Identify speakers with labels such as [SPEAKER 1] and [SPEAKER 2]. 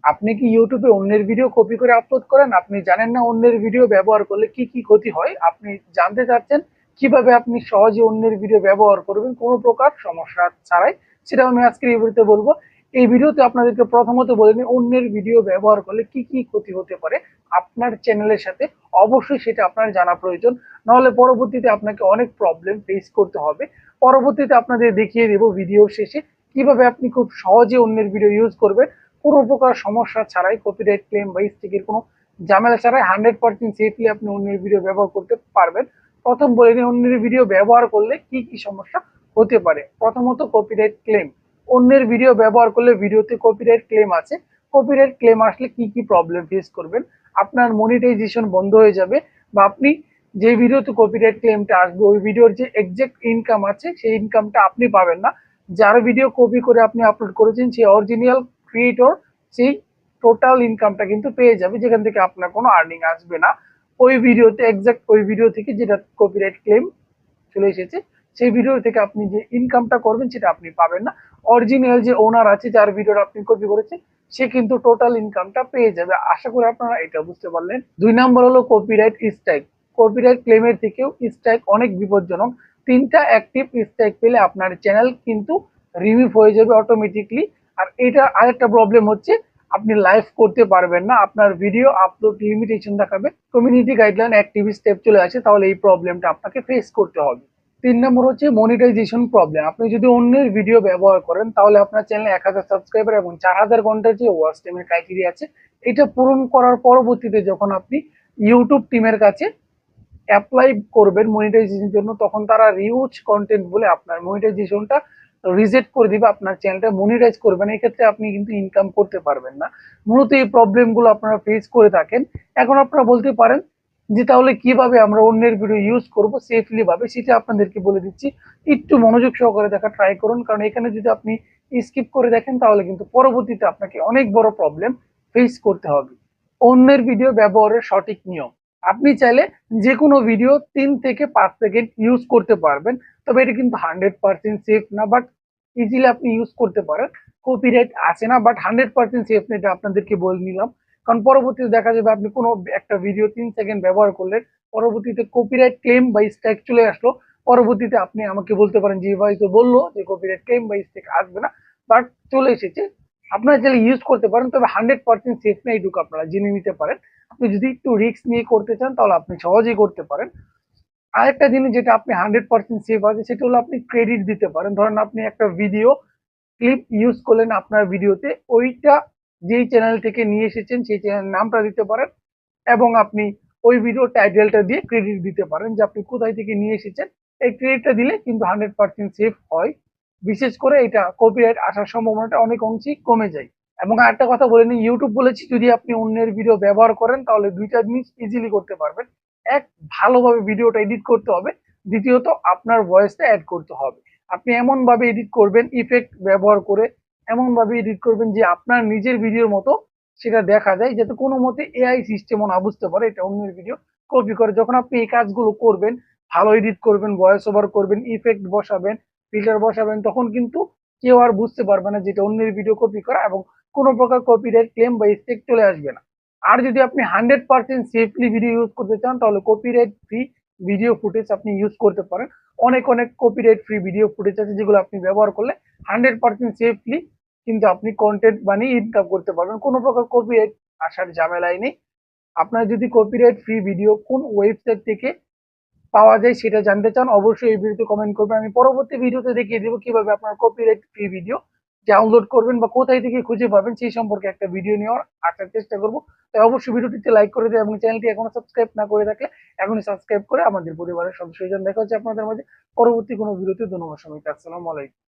[SPEAKER 1] আপনি কি ইউটিউবে অন্যের ভিডিও কপি করে আপলোড করেন? আপনি জানেন না অন্যের ভিডিও ব্যবহার করলে কি কি ক্ষতি হয়? আপনি জানতে চাচ্ছেন কিভাবে আপনি সহজে অন্যের ভিডিও ব্যবহার করবেন কোনো প্রকার সমস্যা ছাড়াই? সেটা আমি আজকের এই ভিডিওতে বলবো। এই ভিডিওতে আপনাদেরকে প্রথমত বলে নিই, অন্যের ভিডিও ব্যবহার করলে কি কি ক্ষতি হতে পারে আপনার চ্যানেলের সাথে। অবশ্যই সেটা আপনার জানা প্রয়োজন, নাহলে পরবর্তীতে আপনাকে অনেক প্রবলেম ফেস করতে হবে। পরবর্তীতে আপনাদের দেখিয়ে দেবো ভিডিও শেষে কিভাবে আপনি খুব সহজে অন্যের ভিডিও ইউজ করবেন কোনো প্রকার সমস্যা ছাড়াই, কপিরাইট ক্লেম বা স্ট্রাইকের কোনো ঝামেলা ছাড়াই 100% সেফলি আপনি অন্যের ভিডিও ব্যবহার করতে পারবেন। প্রথম বলে নিই, অন্যের ভিডিও ব্যবহার করলে কি কি সমস্যা হতে পারে। প্রথমত কপিরাইট ক্লেম। অন্যের ভিডিও ব্যবহার করলে ভিডিওতে কপিরাইট ক্লেম আছে। কপিরাইট ক্লেম আসলে কি কি প্রবলেম ফেস করবেন? আপনার মনিটাইজেশন বন্ধ হয়ে যাবে, বা আপনি যে ভিডিওতে কপিরাইট ক্লেমটা আসবে ওই ভিডিওর যে এক্সাক্ট ইনকাম আছে সেই ইনকামটা আপনি পাবেন না। যার ভিডিও কপি করে আপনি আপলোড করেছেন সেই অরিজিনাল ক্রিয়েটর সেই টোটাল ইনকামটা কিন্তু পেয়ে যাবে, যেখান থেকে আপনার কোনো আর্নিং আসবে না। ওই ভিডিওতে এক্সাক্ট ওই ভিডিও থেকে যেটা কপিরাইট ক্লেম চলে এসেছে সেই ভিডিও থেকে আপনি যে ইনকামটা করবেন সেটা আপনি পাবেন না। অরিজিনাল যে ওনার আছে যার ভিডিওটা আপনি কপি করেছেন সে কিন্তু টোটাল ইনকামটা পেয়ে যাবে। আশা করি আপনারা এটা বুঝতে পারলেন। 2 নম্বর হলো কপিরাইট স্ট্রাইক। কপিরাইট ক্লেমের থেকেও স্ট্রাইক অনেক বিপজ্জনক। 3টা অ্যাক্টিভ স্ট্রাইক পেলে আপনার চ্যানেল কিন্তু রিমুভ হয়ে যাবে অটোমেটিকলি। আর এটা আরেকটা প্রবলেম হচ্ছে, আপনি লাইভ করতে পারবেন না, আপনার ভিডিও আপলোড লিমিটেশন দেখাবে। কমিউনিটি গাইডলাইন অ্যাক্টিভ স্টেপ চলে আসে, তাহলে এই প্রবলেমটা আপনাকে ফেস করতে হবে। 3 নম্বর হচ্ছে মনিটাইজেশন প্রবলেম। আপনি যদি অন্যের ভিডিও ব্যবহার করেন তাহলে আপনার চ্যানেলে 1000 সাবস্ক্রাইবার এবং 4000 ঘন্টার যে ওয়াচ টাইমের ক্রাইটেরিয়া আছে এটা পূরণ করার পরবর্তীতে যখন আপনি ইউটিউব টিমের কাছে অ্যাপ্লাই করবেন মনিটাইজেশনের জন্য, তখন তারা রিউজ কন্টেন্ট বলে আপনার মনিটাইজেশনটা রিজেক্ট করে দিবে, আপনার চ্যানেলটা মনিটাইজ করবে না। এক্ষেত্রে আপনি কিন্তু ইনকাম করতে পারবেন না। মূলত এই প্রবলেমগুলো আপনারা ফেস করে থাকেন। এখন আপনারা বলতে পারেন যে তাহলে কিভাবে আমরা অন্যের ভিডিও ইউজ করব সেফলি ভাবে, সেটা আপনাদেরকে বলে দিচ্ছি। একটু মনোযোগ সহকারে দেখা ট্রাই করুন, কারণ এখানে যদি আপনি স্কিপ করে দেখেন তাহলে কিন্তু পরবর্তীতে আপনাকে অনেক বড় প্রবলেম ফেস করতে হবে। অন্যের ভিডিও ব্যবহারের সঠিক নিয়ম। আপনি চাইলে যে কোনো ভিডিও 3 থেকে 5 সেকেন্ড ইউজ করতে পারবেন, তবে এটা কিন্তু 100% সেফ না, বাট ইজিলি আপনি ইউজ করতে পারেন। কপিরাইট আছে না, বাট 100% সেফ না, এটা আপনাদেরকে বলে নিলাম। কারণ পরবর্তীতে দেখা যাবে আপনি কোনো একটা ভিডিও 3 সেকেন্ড ব্যবহার করলেন, পরবর্তীতে কপিরাইট ক্লেম বা স্ট্রাইক চলে আসলো। পরবর্তীতে আপনি আমাকে বলতে পারেন যে ভাই তো বললো যে কপিরাইট ক্লেম বা স্ট্রাইক আসবে না, বাট চলে এসেছে। আপনারা চাইলে ইউজ করতে পারেন, তবে 100% সেফ না, এইটুকু আপনারা জেনে নিতে পারেন। আপনি যদি একটু রিস্ক নিয়ে করতে চান তাহলে আপনি সহজেই করতে পারেন। আরেকটা জিনিস যেটা আপনি 100% সেফ আছে সেটা হলো আপনি ক্রেডিট দিতে পারেন। ধরেন আপনি একটা ভিডিও ক্লিপ ইউজ করলেন আপনার ভিডিওতে, ওইটা যেই চ্যানেল থেকে নিয়ে এসেছেন সেই চ্যানেলের নামটা দিতে পারেন, এবং আপনি ওই ভিডিও টাইটেলটা দিয়ে ক্রেডিট দিতে পারেন যে আপনি কোথায় থেকে নিয়ে এসেছেন। এই ক্রেডিটটা দিলে কিন্তু 100% সেফ হয়। বিশেষ করে এটা কপিরাইট আসার সম্ভাবনাটা অনেক অংশেই কমে যায়। এবং আরেকটা কথা বলে নিই, ইউটিউব বলেছি যদি আপনি অন্যের ভিডিও ব্যবহার করেন তাহলে 2টা জিনিস ইজিলি করতে পারবেন। এক, ভালোভাবে ভিডিওটা এডিট করতে হবে। দ্বিতীয়ত, আপনার ভয়েসটা অ্যাড করতে হবে। আপনি এমন ভাবে এডিট করবেন, ইফেক্ট ব্যবহার করে এমন ভাবে এডিট করবেন যে আপনার নিজের ভিডিওর মতো সেটা দেখা যায়, যাতে কোনো মতে এআই সিস্টেমও না বুঝতে পারে এটা অন্যের ভিডিও কপি করে। যখন আপনি এই কাজগুলো করবেন, ভালো এডিট করবেন, ভয়েস ওভার করবেন, ইফেক্ট বসাবেন, ফিল্টার বসাবেন, তখন কিন্তু কেউ আর বুঝতে পারবে না যেটা অন্যের ভিডিও কপি করা, এবং কোনো প্রকার কপিরাইট ক্লেম বা স্ট্রাইক চলে আসবে না। আর যদি আপনি 100% সেফলি ভিডিও ইউজ করতে চান তাহলে কপিরাইট ফ্রি ভিডিও ফুটেজ আপনি ইউজ করতে পারেন। অনেক অনেক কপিরাইট ফ্রি ভিডিও ফুটেজ আছে যেগুলো আপনি ব্যবহার করলে 100% সেফলি কিন্তু আপনি কন্টেন্ট বানিয়ে ইনকাম করতে পারবেন, কোনো প্রকার কপিরাইট আসার ঝামেলাই নেই। আপনার যদি কপিরাইট ফ্রি ভিডিও কোন ওয়েবসাইট থেকে পাওয়া যায় সেটা জানতে চান, অবশ্যই এই ভিডিওতে কমেন্ট করবেন। আমি পরবর্তী ভিডিওতে দেখিয়ে দেবো কিভাবে আপনার কপিরাইট ফ্রি ভিডিও ডাউনলোড করবেন বা কোথায় থেকে খুঁজে পাবেন সেই সম্পর্কে একটা ভিডিও নিয়ে আসার চেষ্টা করবো। তাই অবশ্যই ভিডিওটিতে লাইক করে দেবেন, এবং চ্যানেলটি এখনো সাবস্ক্রাইব না করে থাকলে এখনই সাবস্ক্রাইব করে আমাদের পরিবারের সদস্য হয়ে যান। দেখা হচ্ছে আপনাদের মাঝে পরবর্তী কোনো ভিডিওতে। ধন্যবাদ সবাইকে। আসসালামু আলাইকুম।